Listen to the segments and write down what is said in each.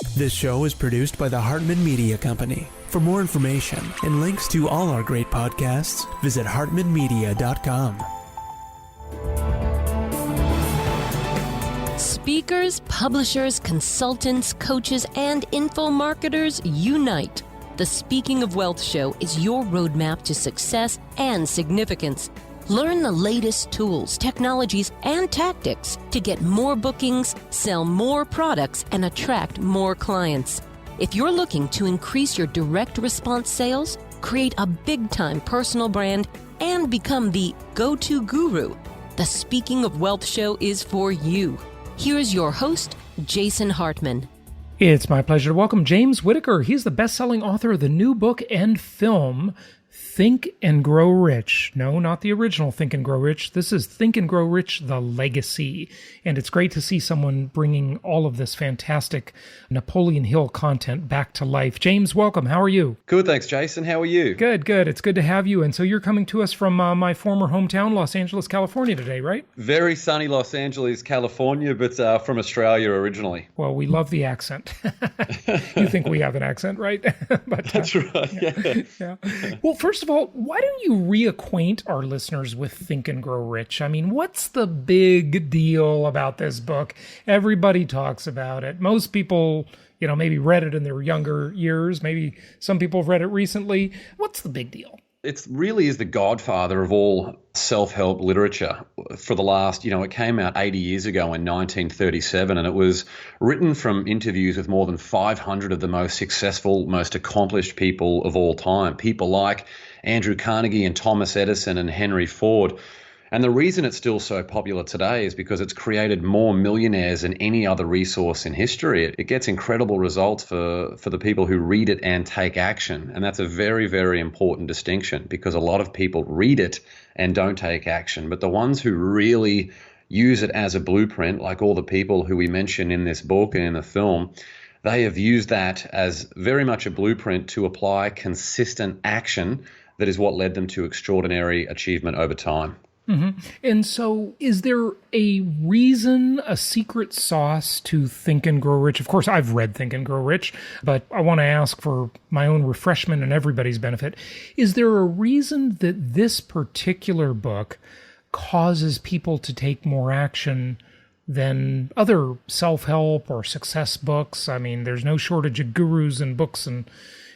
This show is produced by the Hartman Media Company. For more information and links to all our great podcasts, visit hartmanmedia.com. Speakers, publishers, consultants, coaches, and info marketers unite. The Speaking of Wealth Show is your roadmap to success and significance. Learn the latest tools, technologies, and tactics to get more bookings, sell more products, and attract more clients. If you're looking to increase your direct response sales, create a big-time personal brand, and become the go-to guru, the Speaking of Wealth Show is for you. Here's your host, Jason Hartman. It's my pleasure to welcome James Whittaker. He's the best-selling author of the new book and film, Think and Grow Rich. No, not the original Think and Grow Rich. This is Think and Grow Rich, The Legacy. And it's great to see someone bringing all of this fantastic Napoleon Hill content back to life. James, welcome. How are you? Good, thanks, Jason. How are you? Good. It's good to have you. And so you're coming to us from my former hometown, Los Angeles, California today, right? Very sunny Los Angeles, California, but from Australia originally. Well, we love the accent. You think we have an accent, right? But, that's right, yeah. Well, first of all, why don't you reacquaint our listeners with Think and Grow Rich? I mean, what's the big deal about this book? Everybody talks about it. Most people, maybe read it in their younger years. Maybe some people have read it recently. What's the big deal? It really is the godfather of all self-help literature for the last, it came out 80 years ago in 1937, and it was written from interviews with more than 500 of the most successful, most accomplished people of all time. People like Andrew Carnegie and Thomas Edison and Henry Ford. And the reason it's still so popular today is because it's created more millionaires than any other resource in history. It gets incredible results for the people who read it and take action. And that's a very, very important distinction, because a lot of people read it and don't take action. But the ones who really use it as a blueprint, like all the people who we mention in this book and in the film, they have used that as very much a blueprint to apply consistent action. That is what led them to extraordinary achievement over time. Mm-hmm. And so is there a reason, a secret sauce to Think and Grow Rich? Of course, I've read Think and Grow Rich, but I want to ask for my own refreshment and everybody's benefit. Is there a reason that this particular book causes people to take more action than other self-help or success books? I mean, there's no shortage of gurus and books and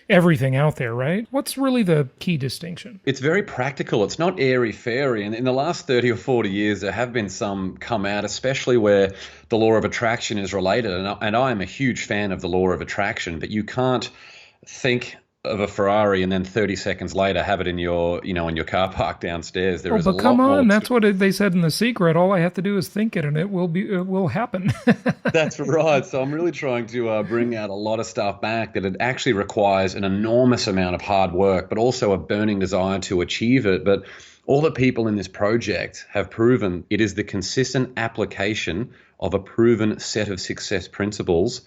everything out there, right? What's really the key distinction? It's very practical. It's not airy-fairy. And in the last 30 or 40 years, there have been some come out, especially where the law of attraction is related. And I am a huge fan of the law of attraction, but you can't think of a Ferrari and then 30 seconds later have it in your, in your car park downstairs. There is a lot more. But come on, that's what they said in The Secret. All I have to do is think it, and it will happen. That's right. So I'm really trying to bring out a lot of stuff back that it actually requires an enormous amount of hard work, but also a burning desire to achieve it. But all the people in this project have proven it is the consistent application of a proven set of success principles.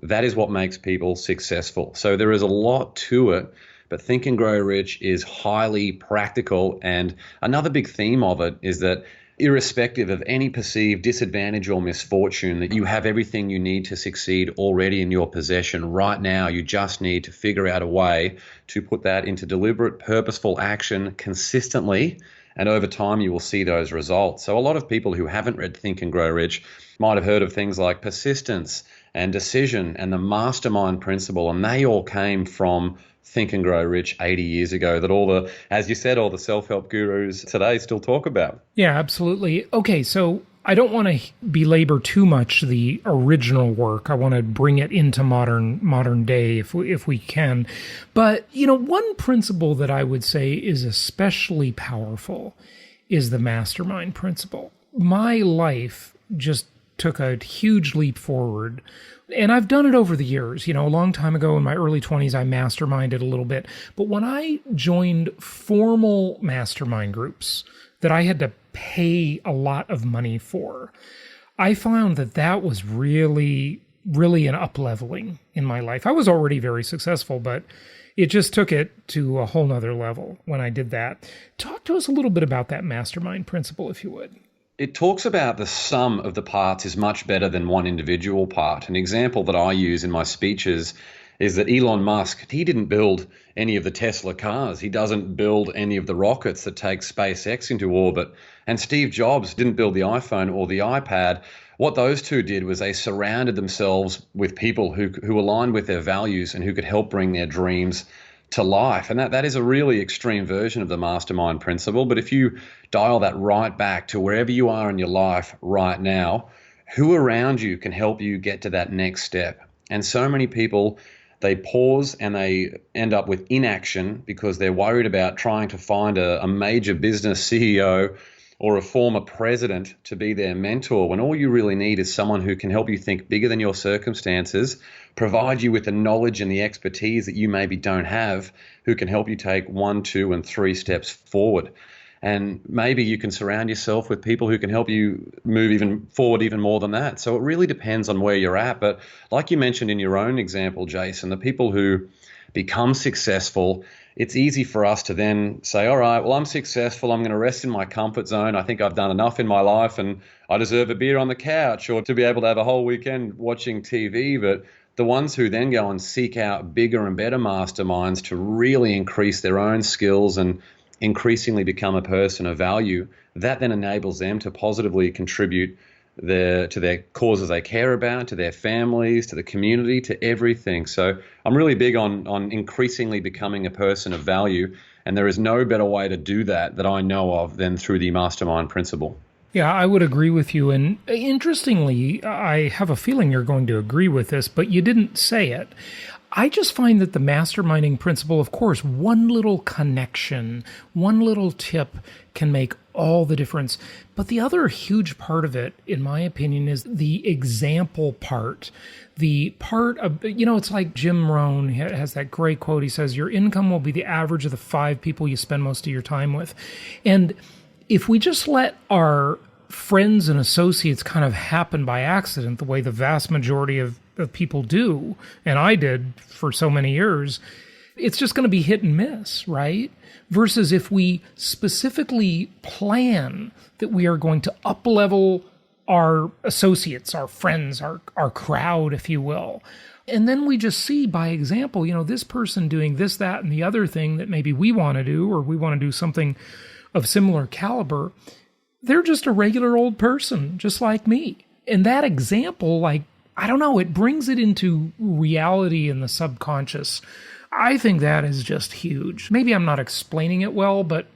That is what makes people successful. So there is a lot to it, but Think and Grow Rich is highly practical. And another big theme of it is that irrespective of any perceived disadvantage or misfortune, that you have everything you need to succeed already in your possession right now. You just need to figure out a way to put that into deliberate, purposeful action consistently. And over time, you will see those results. So a lot of people who haven't read Think and Grow Rich might have heard of things like persistence and decision and the mastermind principle, and they all came from Think and Grow Rich 80 years ago that as you said, all the self-help gurus today still talk about. Yeah, absolutely. Okay, so I don't want to belabor too much the original work. I want to bring it into modern day if we can. But, one principle that I would say is especially powerful is the mastermind principle. My life just took a huge leap forward. And I've done it over the years. A long time ago in my early 20s, I masterminded a little bit. But when I joined formal mastermind groups that I had to pay a lot of money for, I found that was really, really an up-leveling in my life. I was already very successful, but it just took it to a whole nother level when I did that. Talk to us a little bit about that mastermind principle, if you would. it talks about the sum of the parts is much better than one individual part. An example that I use in my speeches is that Elon Musk, he didn't build any of the Tesla cars. He doesn't build any of the rockets that take SpaceX into orbit. And Steve Jobs didn't build the iPhone or the iPad. What those two did was they surrounded themselves with people who aligned with their values and who could help bring their dreams to life. And that is a really extreme version of the mastermind principle. But if you dial that right back to wherever you are in your life right now, who around you can help you get to that next step? And so many people, they pause and they end up with inaction because they're worried about trying to find a major business CEO or a former president to be their mentor, when all you really need is someone who can help you think bigger than your circumstances, provide you with the knowledge and the expertise that you maybe don't have, who can help you take 1, 2, and 3 steps forward. And maybe you can surround yourself with people who can help you move even forward even more than that. So it really depends on where you're at. But like you mentioned in your own example, Jason, the people who become successful, it's easy for us to then say, all right, well, I'm successful. I'm going to rest in my comfort zone. I think I've done enough in my life and I deserve a beer on the couch or to be able to have a whole weekend watching TV. But the ones who then go and seek out bigger and better masterminds to really increase their own skills and increasingly become a person of value, that then enables them to positively contribute to their causes they care about, to their families, to the community, to everything. So I'm really big on increasingly becoming a person of value, and there is no better way to do that I know of than through the mastermind principle. Yeah, I would agree with you. And interestingly, I have a feeling you're going to agree with this, but you didn't say it. I just find that the masterminding principle, of course, one little connection, one little tip can make all the difference. But the other huge part of it, in my opinion, is the example part. The part of, it's like Jim Rohn has that great quote. He says, your income will be the average of the 5 people you spend most of your time with. And if we just let our friends and associates kind of happen by accident, the way the vast majority of people do, and I did for so many years, it's just going to be hit and miss, right? Versus if we specifically plan that we are going to up-level our associates, our friends, our crowd, if you will. And then we just see by example, this person doing this, that, and the other thing that maybe we want to do, or we want to do something of similar caliber. They're just a regular old person, just like me. And that example, I don't know, it brings it into reality in the subconscious. I think that is just huge. Maybe I'm not explaining it well, but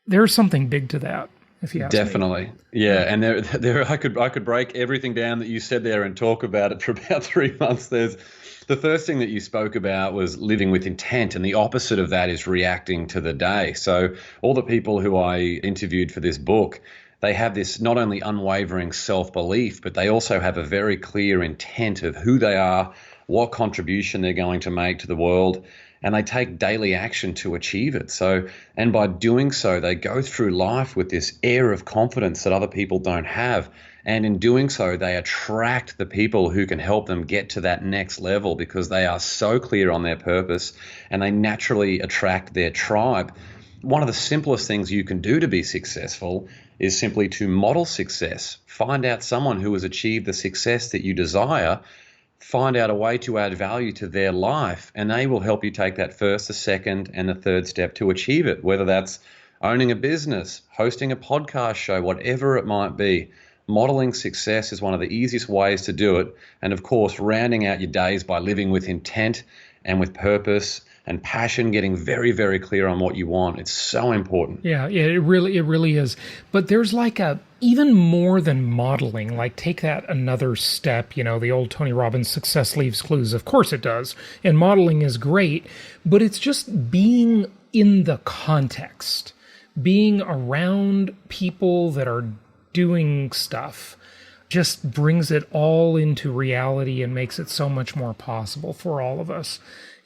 there's something big to that, if you ask me. Definitely. Yeah, and there I could break everything down that you said there and talk about it for about 3 months. The first thing that you spoke about was living with intent, and the opposite of that is reacting to the day. So all the people who I interviewed for this book, they have this not only unwavering self-belief, but they also have a very clear intent of who they are, what contribution they're going to make to the world, and they take daily action to achieve it. So, and by doing so, they go through life with this air of confidence that other people don't have. And in doing so, they attract the people who can help them get to that next level because they are so clear on their purpose, and they naturally attract their tribe. One of the simplest things you can do to be successful is simply to model success. Find out someone who has achieved the success that you desire, find out a way to add value to their life, and they will help you take that first, the second, and the third step to achieve it, whether that's owning a business, hosting a podcast show, whatever it might be. Modeling success is one of the easiest ways to do it. And of course, rounding out your days by living with intent and with purpose and passion, getting very, very clear on what you want. It's so important. Yeah, it really is. But there's even more than modeling, take that another step, the old Tony Robbins success leaves clues. Of course it does. And modeling is great, but it's just being in the context, being around people that are doing stuff just brings it all into reality and makes it so much more possible for all of us.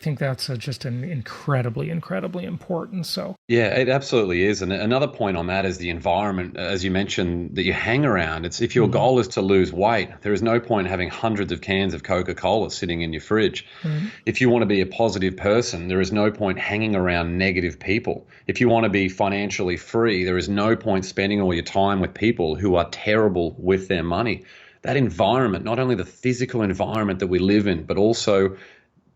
think that's just an incredibly, incredibly important. So Yeah, it absolutely is. And another point on that is the environment, as you mentioned, that you hang around. It's if your goal is to lose weight, there is no point having hundreds of cans of Coca-Cola sitting in your fridge. If you want to be a positive person, there is no point hanging around negative people. If you want to be financially free, there is no point spending all your time with people who are terrible with their money. That environment, not only the physical environment that we live in, but also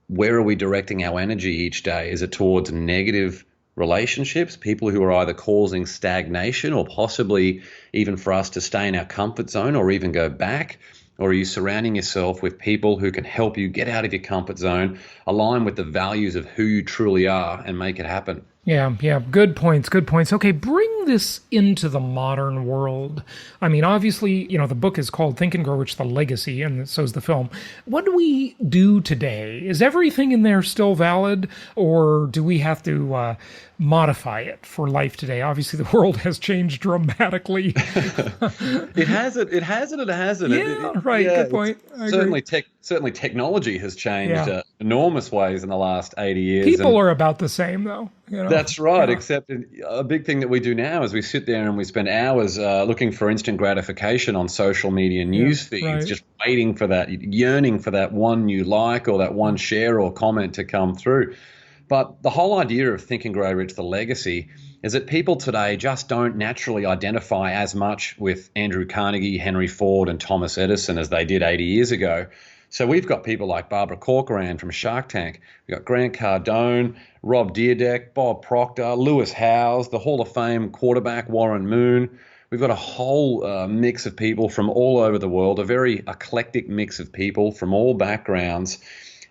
where are we directing our energy each day? Is it towards negative relationships, people who are either causing stagnation or possibly even for us to stay in our comfort zone or even go back? Or are you surrounding yourself with people who can help you get out of your comfort zone, align with the values of who you truly are, and make it happen? Yeah. Good points. Okay, bring this into the modern world. I mean, obviously, the book is called Think and Grow Rich, The Legacy, and so is the film. What do we do today? Is everything in there still valid, or do we have to modify it for life today? Obviously, the world has changed dramatically. It hasn't. It hasn't. Yeah, right. Yeah, good point. Certainly technology has changed enormous ways in the last 80 years. People are about the same, though. That's right, except a big thing that we do now is we sit there and we spend hours looking for instant gratification on social media news feeds, just waiting for that, yearning for that one new like or that one share or comment to come through. But the whole idea of Think and Grow Rich, The Legacy, is that people today just don't naturally identify as much with Andrew Carnegie, Henry Ford, and Thomas Edison as they did 80 years ago. So we've got people like Barbara Corcoran from Shark Tank. We've got Grant Cardone, Rob Dyrdek, Bob Proctor, Lewis Howes, the Hall of Fame quarterback Warren Moon. We've got a whole mix of people from all over the world, a very eclectic mix of people from all backgrounds.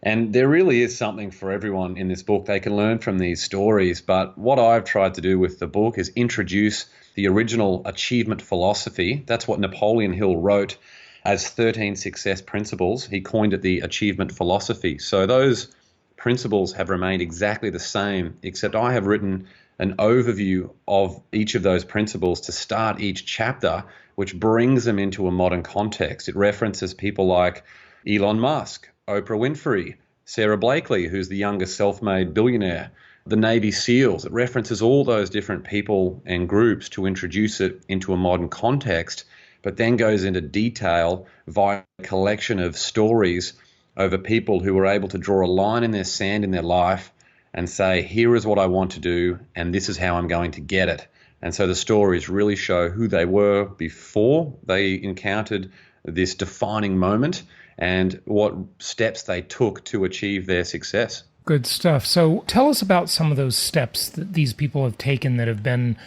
And there really is something for everyone in this book. They can learn from these stories. But what I've tried to do with the book is introduce the original achievement philosophy. That's what Napoleon Hill wrote as 13 success principles. He coined it the achievement philosophy. So those principles have remained exactly the same, except I have written an overview of each of those principles to start each chapter, which brings them into a modern context. It references people like Elon Musk, Oprah Winfrey, Sarah Blakely, who's the youngest self-made billionaire, the Navy SEALs. It references all those different people and groups to introduce it into a modern context, but then goes into detail via a collection of stories over people who were able to draw a line in their sand in their life and say, here is what I want to do, and this is how I'm going to get it. And so the stories really show who they were before they encountered this defining moment and what steps they took to achieve their success. Good stuff. So tell us about some of those steps that these people have taken that have been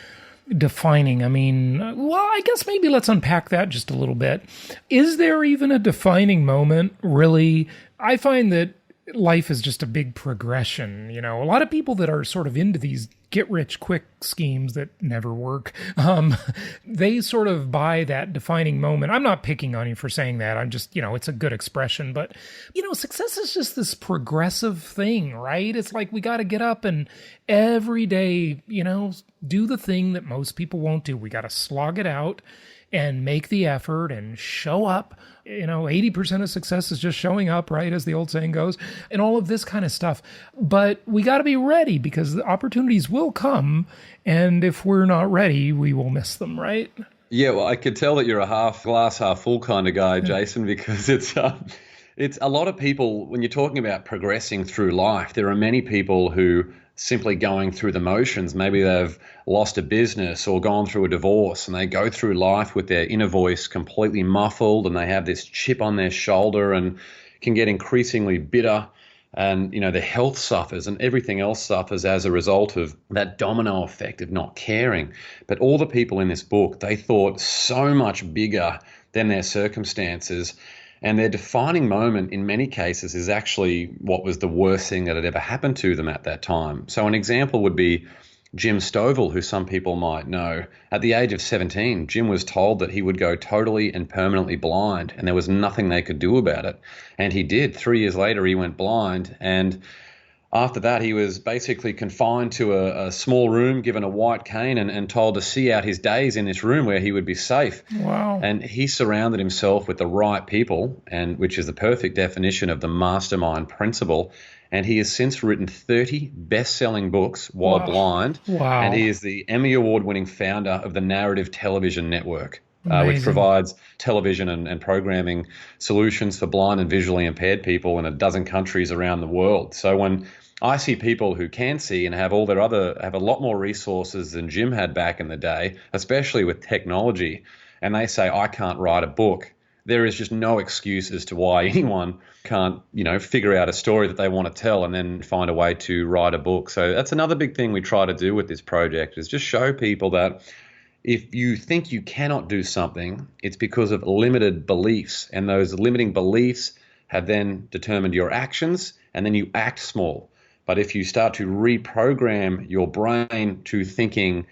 defining. I mean, well, I guess maybe let's unpack that just a little bit. Is there even a defining moment, really? I find that life is just a big progression. A lot of people that are sort of into these get-rich-quick schemes that never work, they sort of buy that defining moment. I'm not picking on you for saying that. I'm just, it's a good expression. But, success is just this progressive thing, right? It's like we got to get up and every day, do the thing that most people won't do. We got to slog it out and make the effort and show up. 80% of success is just showing up, right? As the old saying goes, and all of this kind of stuff. But we got to be ready because the opportunities will come. And if we're not ready, we will miss them, right? Yeah, well, I could tell that you're a half glass, half full kind of guy, Jason, because it's a lot of people, when you're talking about progressing through life, there are many people who simply going through the motions. Maybe they've lost a business or gone through a divorce and they go through life with their inner voice completely muffled and they have this chip on their shoulder and can get increasingly bitter and, their health suffers and everything else suffers as a result of that domino effect of not caring. But all the people in this book, they thought so much bigger than their circumstances. And their defining moment in many cases is actually what was the worst thing that had ever happened to them at that time. So an example would be Jim Stovall, who some people might know. At the age of 17, Jim was told that he would go totally and permanently blind, and there was nothing they could do about it. And he did. 3 years later, he went blind. And After that, he was basically confined to a small room, given a white cane, and told to see out his days in this room where he would be safe. Wow. And he surrounded himself with the right people, and which is the perfect definition of the mastermind principle. And he has since written 30 best-selling books while blind. Wow. And he is the Emmy Award-winning founder of the Narrative Television Network, which Amazing. provides television and programming solutions for blind and visually impaired people in a dozen countries around the world. So when I see people who can see and have have a lot more resources than Jim had back in the day, especially with technology, and they say, I can't write a book, there is just no excuse as to why anyone can't, figure out a story that they want to tell and then find a way to write a book. So that's another big thing we try to do with this project, is just show people that if you think you cannot do something, it's because of limited beliefs, and those limiting beliefs have then determined your actions, and then you act small. But if you start to reprogram your brain to thinking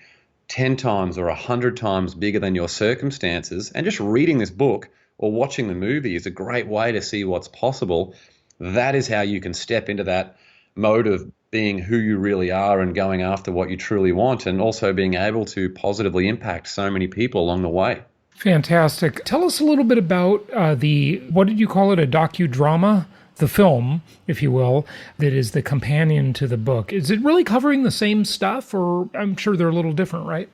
10 times or 100 times bigger than your circumstances, and just reading this book or watching the movie is a great way to see what's possible, that is how you can step into that mode of being who you really are and going after what you truly want, and also being able to positively impact so many people along the way. Fantastic. Tell us a little bit about what did you call it, a docudrama? The film, if you will, that is the companion to the book. Is it really covering the same stuff, or I'm sure they're a little different, right?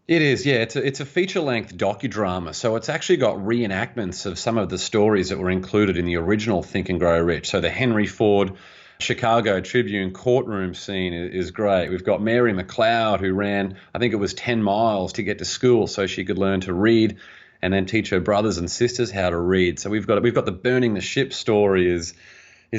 It is, yeah. It's a feature-length docudrama, so it's actually got reenactments of some of the stories that were included in the original Think and Grow Rich. So the Henry Ford Chicago Tribune courtroom scene is great. We've got Mary McLeod, who ran, I think it was 10 miles to get to school so she could learn to read and then teach her brothers and sisters how to read. So we've got the burning the ship story is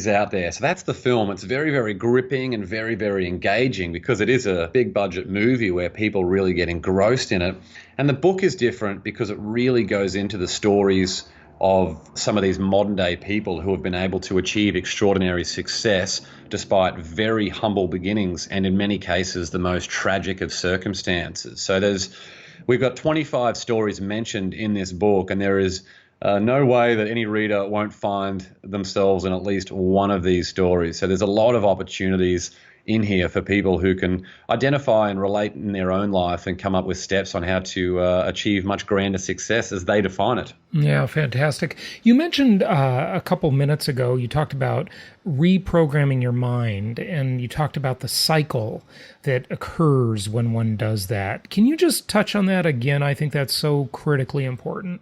out there. So that's the film. It's very, very gripping and very, very engaging because it is a big budget movie where people really get engrossed in it. And the book is different because it really goes into the stories of some of these modern day people who have been able to achieve extraordinary success despite very humble beginnings, and in many cases the most tragic of circumstances. So we've got 25 stories mentioned in this book, and there is no way that any reader won't find themselves in at least one of these stories. So there's a lot of opportunities in here for people who can identify and relate in their own life and come up with steps on how to achieve much grander success as they define it. Yeah, fantastic. You mentioned a couple minutes ago, you talked about reprogramming your mind, and you talked about the cycle that occurs when one does that. Can you just touch on that again? I think that's so critically important.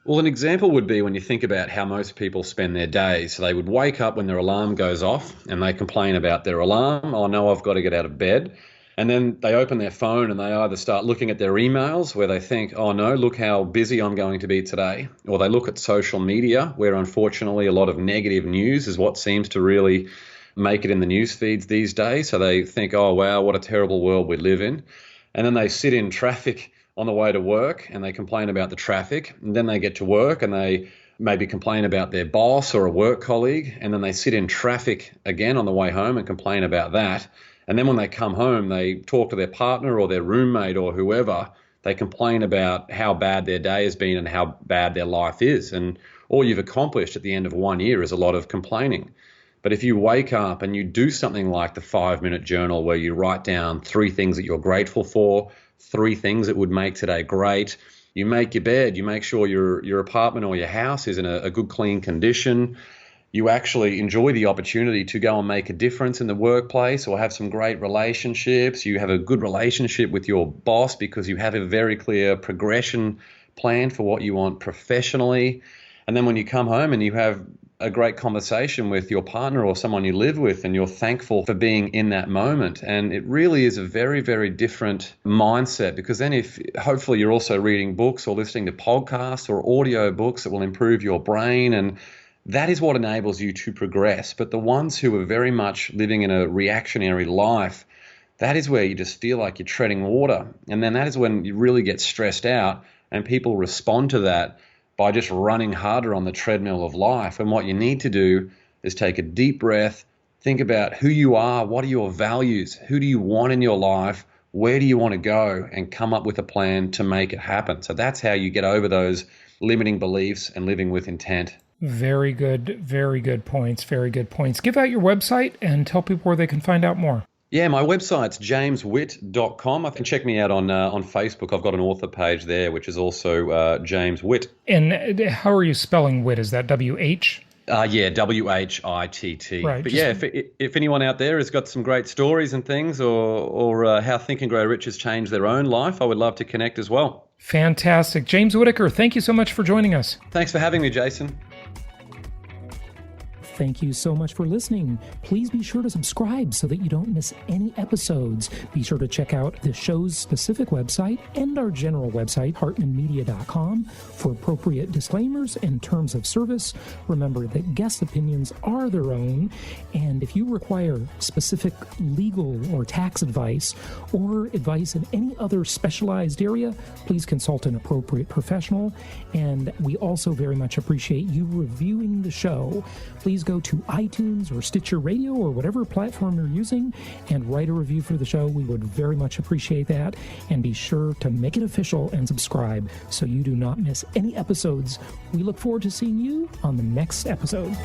Well, an example would be when you think about how most people spend their days. So they would wake up when their alarm goes off and they complain about their alarm. Oh, no, I've got to get out of bed. And then they open their phone and they either start looking at their emails where they think, oh, no, look how busy I'm going to be today. Or they look at social media where, unfortunately, a lot of negative news is what seems to really make it in the news feeds these days. So they think, oh, wow, what a terrible world we live in. And then they sit in traffic on the way to work and they complain about the traffic, and then they get to work and they maybe complain about their boss or a work colleague, and then they sit in traffic again on the way home and complain about that. And then when they come home, they talk to their partner or their roommate or whoever, they complain about how bad their day has been and how bad their life is. And all you've accomplished at the end of 1 year is a lot of complaining. But if you wake up and you do something like the 5-minute journal where you write down 3 things that you're grateful for, 3 things that would make today great. You make your bed, you make sure your apartment or your house is in a good, clean condition. You actually enjoy the opportunity to go and make a difference in the workplace or have some great relationships. You have a good relationship with your boss because you have a very clear progression plan for what you want professionally. And then when you come home and you have a great conversation with your partner or someone you live with, and you're thankful for being in that moment. And it really is a very, very different mindset, because then if hopefully you're also reading books or listening to podcasts or audio books that will improve your brain, and that is what enables you to progress. But the ones who are very much living in a reactionary life, that is where you just feel like you're treading water. And then that is when you really get stressed out, and people respond to that by just running harder on the treadmill of life. And what you need to do is take a deep breath, think about who you are, what are your values, who do you want in your life, where do you want to go, and come up with a plan to make it happen. So that's how you get over those limiting beliefs and living with intent. Very good points. Very good points. Give out your website and tell people where they can find out more. Yeah, my website's jameswitt.com. I can check me out on Facebook. I've got an author page there, which is also James Whitt. And how are you spelling Whitt? Is that W-H? Yeah, W-H-I-T-T. Right, but yeah, if anyone out there has got some great stories and things, or how Think and Grow Rich has changed their own life, I would love to connect as well. Fantastic. James Whittaker, thank you so much for joining us. Thanks for having me, Jason. Thank you so much for listening. Please be sure to subscribe so that you don't miss any episodes. Be sure to check out the show's specific website and our general website, hartmanmedia.com, for appropriate disclaimers and terms of service. Remember that guest opinions are their own, and if you require specific legal or tax advice or advice in any other specialized area, please consult an appropriate professional. And we also very much appreciate you reviewing the show. Please go to iTunes or Stitcher Radio or whatever platform you're using and write a review for the show. We would very much appreciate that. And be sure to make it official and subscribe so you do not miss any episodes. We look forward to seeing you on the next episode.